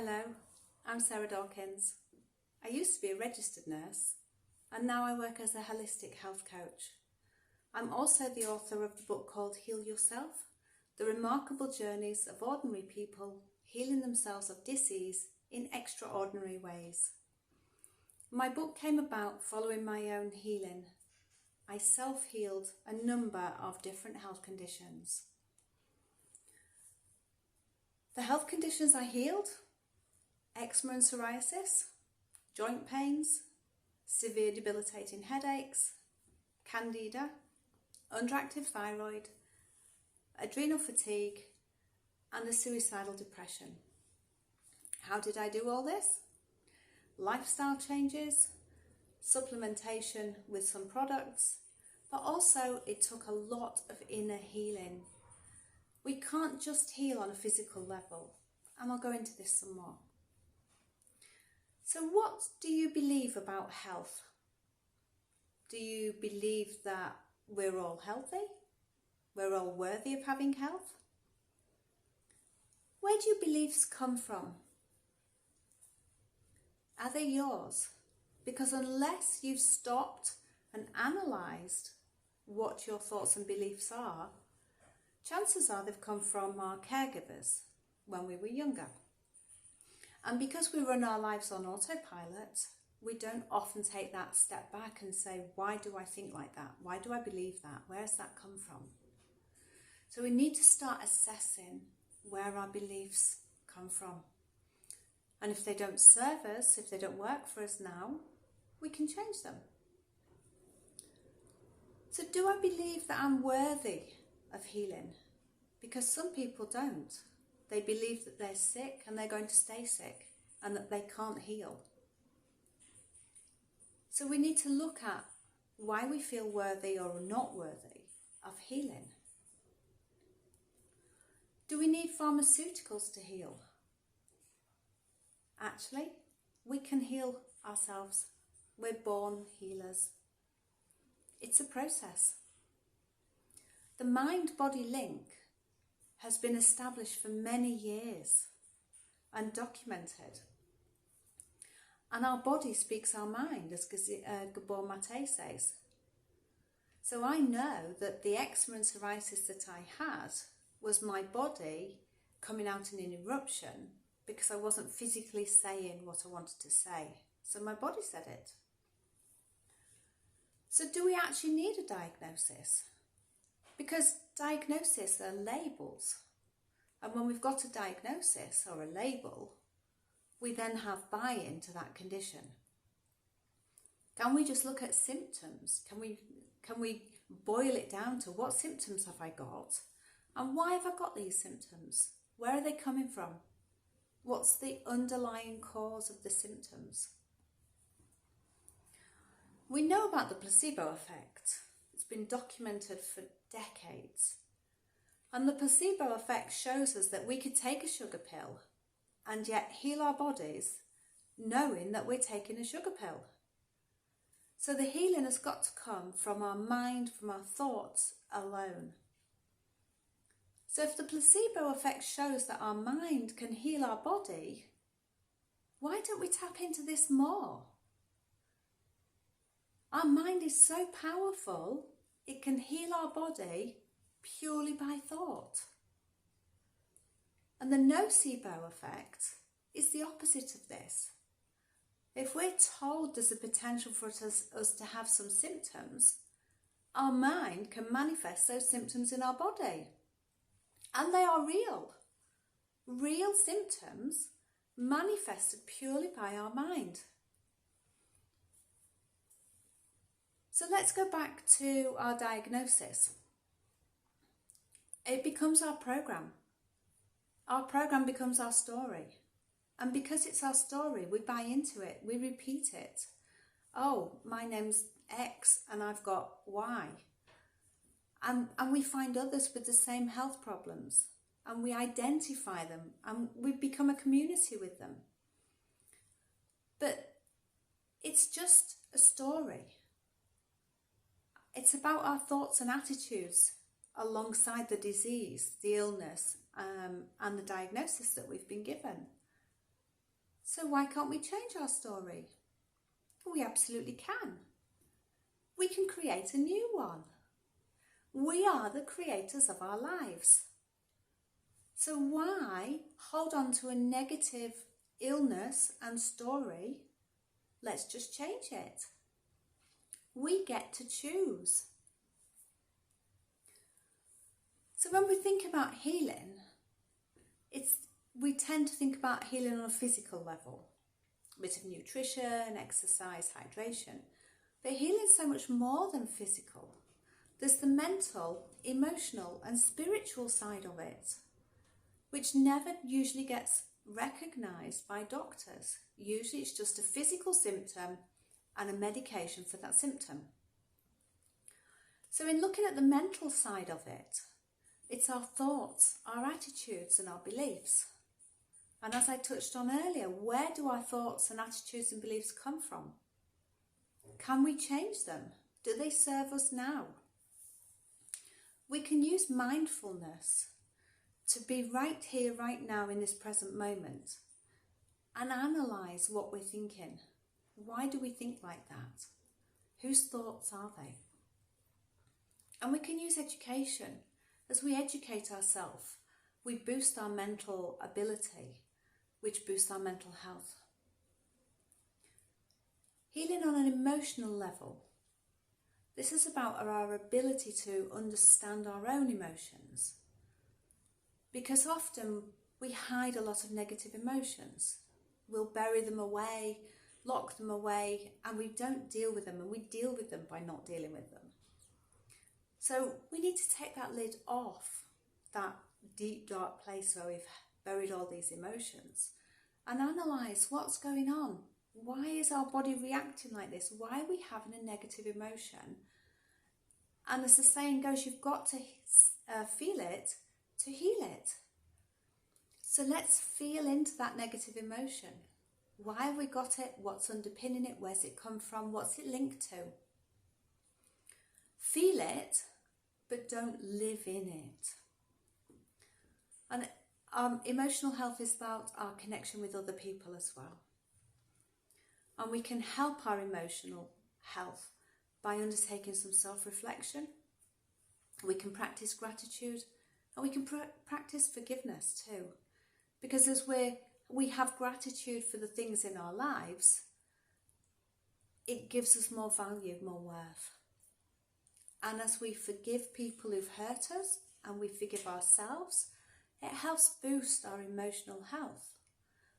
Hello, I'm Sarah Dawkins. I used to be a registered nurse and now I work as a holistic health coach. I'm also the author of the book called Heal Yourself, the remarkable journeys of ordinary people healing themselves of disease in extraordinary ways. My book came about following my own healing. I self-healed a number of different health conditions. The health conditions I healed: eczema and psoriasis, joint pains, severe debilitating headaches, candida, underactive thyroid, adrenal fatigue, and a suicidal depression. How did I do all this? Lifestyle changes, supplementation with some products, but also it took a lot of inner healing. We can't just heal on a physical level, and I'll go into this some more. So what do you believe about health? Do you believe that we're all healthy? We're all worthy of having health? Where do your beliefs come from? Are they yours? Because unless you've stopped and analysed what your thoughts and beliefs are, chances are they've come from our caregivers when we were younger. And because we run our lives on autopilot, we don't often take that step back and say, why do I think like that? Why do I believe that? Where does that come from? So we need to start assessing where our beliefs come from. And if they don't serve us, if they don't work for us now, we can change them. So do I believe that I'm worthy of healing? Because some people don't. They believe that they're sick and they're going to stay sick and that they can't heal. So we need to look at why we feel worthy or not worthy of healing. Do we need pharmaceuticals to heal? Actually, we can heal ourselves. We're born healers. It's a process. The mind-body link has been established for many years and documented. And our body speaks our mind, as Gabor Mate says. So I know that the eczema and psoriasis that I had was my body coming out in an eruption because I wasn't physically saying what I wanted to say. So my body said it. So do we actually need a diagnosis? Because diagnoses are labels. And when we've got a diagnosis or a label, we then have buy-in to that condition. Can we just look at symptoms? Can we boil it down to what symptoms have I got? And why have I got these symptoms? Where are they coming from? What's the underlying cause of the symptoms? We know about the placebo effect. It's been documented for decades. And the placebo effect shows us that we could take a sugar pill and yet heal our bodies knowing that we're taking a sugar pill. So the healing has got to come from our mind, from our thoughts alone. So if the placebo effect shows that our mind can heal our body, why don't we tap into this more? Our mind is so powerful, it can heal our body purely by thought. And the nocebo effect is the opposite of this. If we're told there's a potential for us to have some symptoms, our mind can manifest those symptoms in our body. And they are real. Real symptoms manifested purely by our mind. So let's go back to our diagnosis. It becomes our program. Our program becomes our story. And because it's our story, we buy into it, we repeat it. Oh, my name's X and I've got Y. And we find others with the same health problems. And we identify them and we become a community with them. But it's just a story. It's about our thoughts and attitudes alongside the disease, the illness, and the diagnosis that we've been given. So why can't we change our story? We absolutely can. We can create a new one. We are the creators of our lives. So why hold on to a negative illness and story? Let's just change it. We get to choose. So when we think about healing, we tend to think about healing on a physical level, a bit of nutrition, exercise, hydration. But healing is so much more than physical. There's the mental, emotional and spiritual side of it, which never usually gets recognised by doctors. Usually it's just a physical symptom and a medication for that symptom. So in looking at the mental side of it, it's our thoughts, our attitudes and our beliefs. And as I touched on earlier, where do our thoughts and attitudes and beliefs come from? Can we change them? Do they serve us now? We can use mindfulness to be right here, right now in this present moment and analyse what we're thinking. Why do we think like that? Whose thoughts are they? And we can use education. As we educate ourselves, we boost our mental ability, which boosts our mental health. Healing on an emotional level. This is about our ability to understand our own emotions. Because often we hide a lot of negative emotions. We'll bury them away, lock them away, and we don't deal with them, and we deal with them by not dealing with them. So we need to take that lid off that deep, dark place where we've buried all these emotions and analyse what's going on. Why is our body reacting like this? Why are we having a negative emotion? And as the saying goes, you've got to feel it to heal it. So let's feel into that negative emotion. Why have we got it? What's underpinning it? Where's it come from? What's it linked to? Feel it, but don't live in it. And emotional health is about our connection with other people as well. And we can help our emotional health by undertaking some self-reflection. We can practice gratitude and we can practice forgiveness too. Because as we have gratitude for the things in our lives, it gives us more value, more worth. And as we forgive people who've hurt us and we forgive ourselves, it helps boost our emotional health.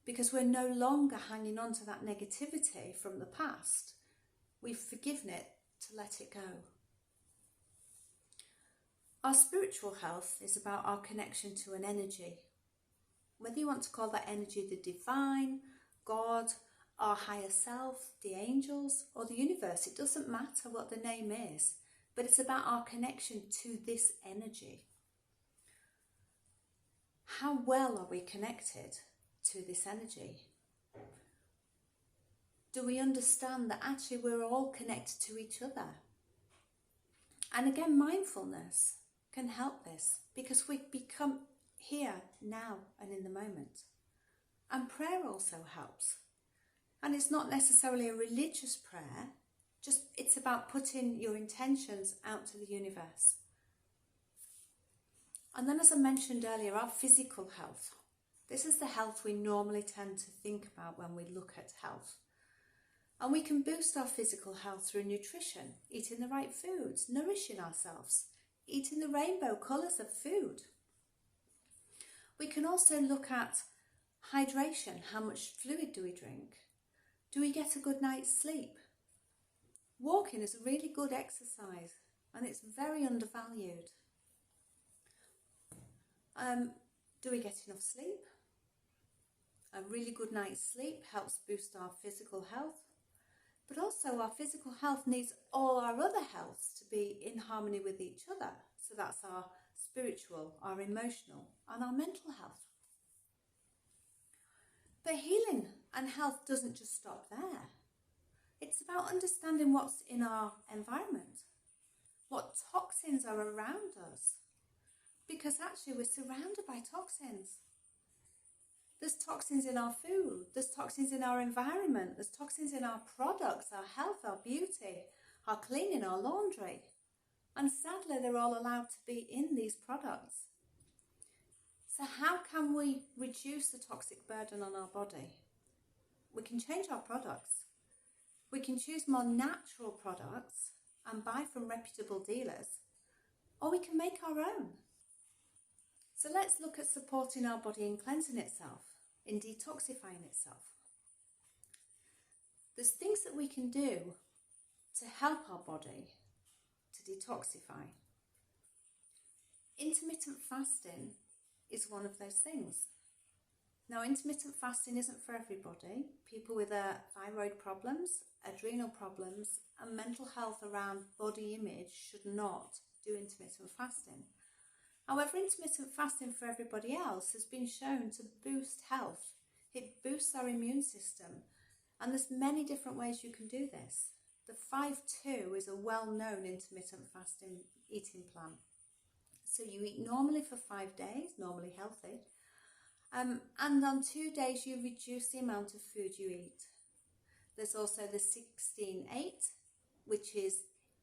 Because we're no longer hanging on to that negativity from the past. We've forgiven it to let it go. Our spiritual health is about our connection to an energy. Whether you want to call that energy the divine, God, our higher self, the angels, or the universe, it doesn't matter what the name is, but it's about our connection to this energy. How well are we connected to this energy? Do we understand that actually we're all connected to each other? And again, mindfulness can help this because we become here, now and in the moment. And prayer also helps. And it's not necessarily a religious prayer, just it's about putting your intentions out to the universe. And then as I mentioned earlier, our physical health. This is the health we normally tend to think about when we look at health. And we can boost our physical health through nutrition, eating the right foods, nourishing ourselves, eating the rainbow colours of food. We can also look at hydration. How much fluid do we drink? Do we get a good night's sleep? Walking is a really good exercise and it's very undervalued. Do we get enough sleep? A really good night's sleep helps boost our physical health, but also our physical health needs all our other healths to be in harmony with each other. So that's our spiritual, our emotional, and our mental health. But healing and health doesn't just stop there. It's about understanding what's in our environment, what toxins are around us, because actually we're surrounded by toxins. There's toxins in our food, there's toxins in our environment, there's toxins in our products, our health, our beauty, our cleaning, our laundry. And sadly, they're all allowed to be in these products. So how can we reduce the toxic burden on our body? We can change our products. We can choose more natural products and buy from reputable dealers, or we can make our own. So let's look at supporting our body in cleansing itself, in detoxifying itself. There's things that we can do to help our body to detoxify. Intermittent fasting is one of those things. Now, intermittent fasting isn't for everybody. People with thyroid problems, adrenal problems, and mental health around body image should not do intermittent fasting. However, intermittent fasting for everybody else has been shown to boost health. It boosts our immune system, and there's many different ways you can do this. The 5-2 is a well-known intermittent fasting eating plan. So you eat normally for 5 days, normally healthy, and on 2 days you reduce the amount of food you eat. There's also the 16-8, which is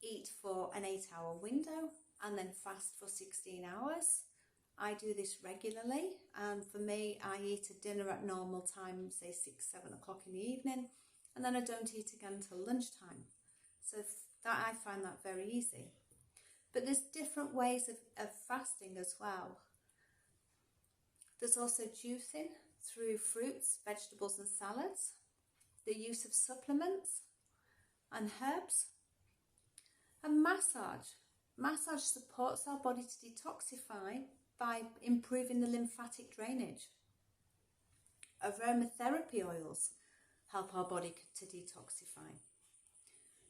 eat for an 8-hour window and then fast for 16 hours. I do this regularly, and for me, I eat a dinner at normal time, say 6-7 o'clock in the evening, and then I don't eat again until lunchtime. So that I find that very easy. But there's different ways of fasting as well. There's also juicing through fruits, vegetables and salads, the use of supplements and herbs, and massage. Massage supports our body to detoxify by improving the lymphatic drainage. Aromatherapy oils help our body to detoxify.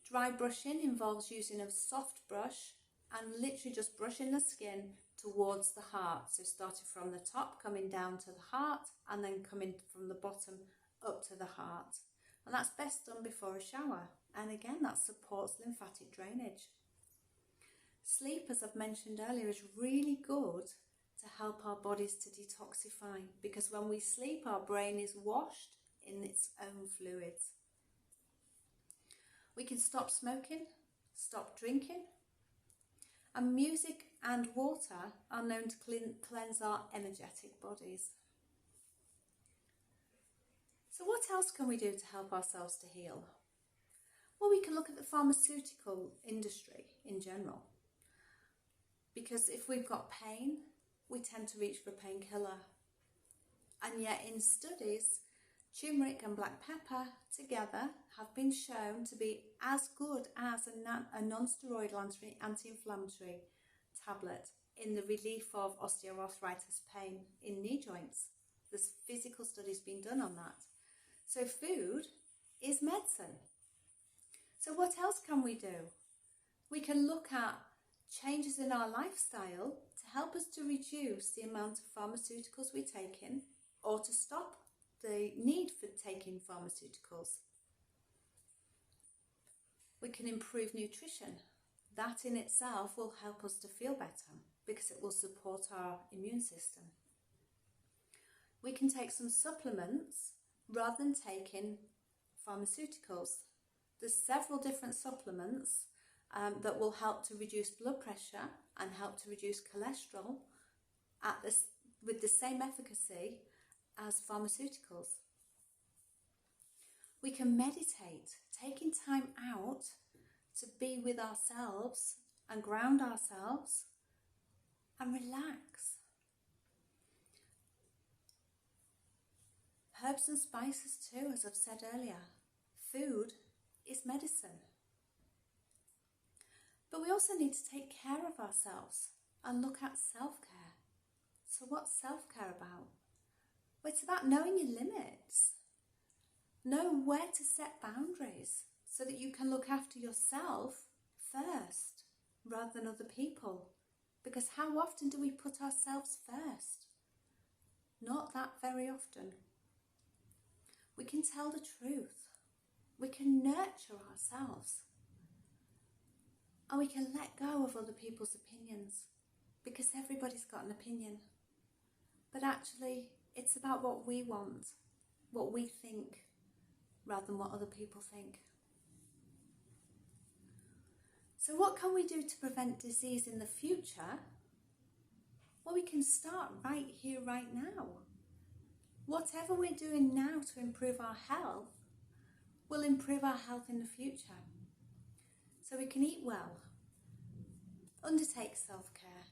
Dry brushing involves using a soft brush and literally just brushing the skin towards the heart. So starting from the top, coming down to the heart, and then coming from the bottom up to the heart. And that's best done before a shower. And again, that supports lymphatic drainage. Sleep, as I've mentioned earlier, is really good to help our bodies to detoxify, because when we sleep, our brain is washed in its own fluids. We can stop smoking, stop drinking, and music and water are known to cleanse our energetic bodies. So what else can we do to help ourselves to heal? Well, we can look at the pharmaceutical industry in general, because if we've got pain, we tend to reach for a painkiller. And yet in studies, turmeric and black pepper together have been shown to be as good as a non-steroidal anti-inflammatory tablet in the relief of osteoarthritis pain in knee joints. There's physical studies being done on that. So food is medicine. So what else can we do? We can look at changes in our lifestyle to help us to reduce the amount of pharmaceuticals we take in, or to stop the need for taking pharmaceuticals. We can improve nutrition. That in itself will help us to feel better because it will support our immune system. We can take some supplements rather than taking pharmaceuticals. There's several different supplements that will help to reduce blood pressure and help to reduce cholesterol with the same efficacy as pharmaceuticals. We can meditate, taking time out to be with ourselves and ground ourselves and relax. Herbs and spices too, as I've said earlier. Food is medicine. But we also need to take care of ourselves and look at self-care. So what's self-care about? Well, it's about knowing your limits. Know where to set boundaries so that you can look after yourself first rather than other people. Because how often do we put ourselves first? Not that very often. We can tell the truth. We can nurture ourselves. And we can let go of other people's opinions, because everybody's got an opinion. But actually, It's about what we want, what we think, rather than what other people think. So what can we do to prevent disease in the future? Well, we can start right here, right now. Whatever we're doing now to improve our health will improve our health in the future. So we can eat well, undertake self-care.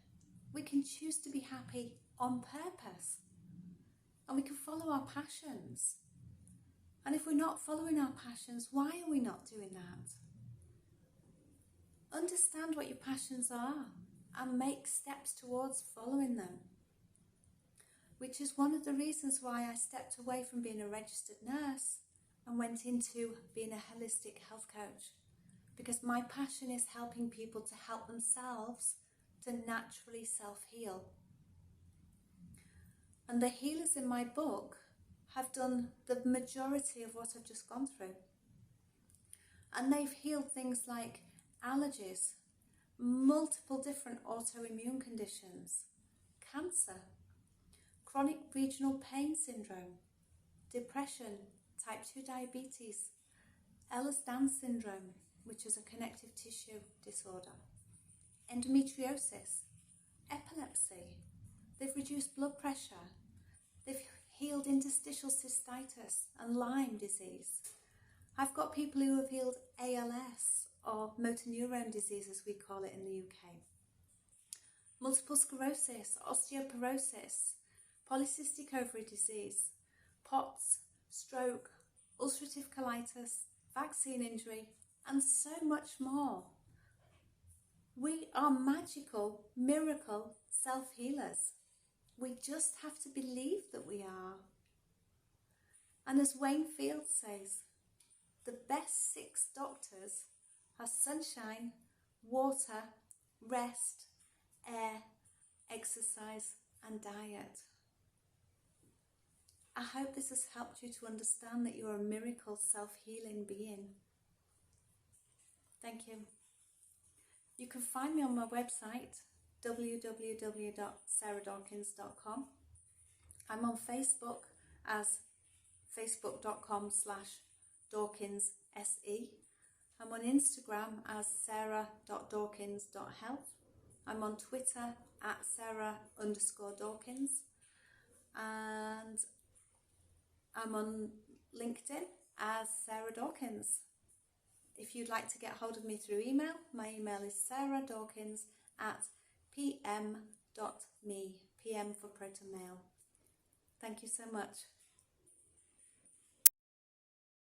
We can choose to be happy on purpose. And we can follow our passions. And if we're not following our passions, why are we not doing that? Understand what your passions are and make steps towards following them. Which is one of the reasons why I stepped away from being a registered nurse and went into being a holistic health coach. Because my passion is helping people to help themselves to naturally self-heal. And the healers in my book have done the majority of what I've just gone through. And they've healed things like allergies, multiple different autoimmune conditions, cancer, chronic regional pain syndrome, depression, type 2 diabetes, Ehlers-Danlos syndrome, which is a connective tissue disorder, endometriosis, epilepsy. They've reduced blood pressure. They've healed interstitial cystitis and Lyme disease. I've got people who have healed ALS, or motor neurone disease as we call it in the UK. Multiple sclerosis, osteoporosis, polycystic ovary disease, POTS, stroke, ulcerative colitis, vaccine injury, and so much more. We are magical, miracle self-healers. We just have to believe that we are. And as Wayne Field says, the best 6 doctors are sunshine, water, rest, air, exercise, and diet. I hope this has helped you to understand that you're a miracle self-healing being. Thank you. You can find me on my website, www.sarahDawkins.com. I'm on Facebook as facebook.com/DawkinsSE. I'm on Instagram as sarah.dawkins.health. I'm on Twitter at Sarah_Dawkins. And I'm on LinkedIn as Sarah Dawkins. If you'd like to get hold of me through email, my email is sarah.dawkins@pm.me, PM for proton mail. Thank you so much.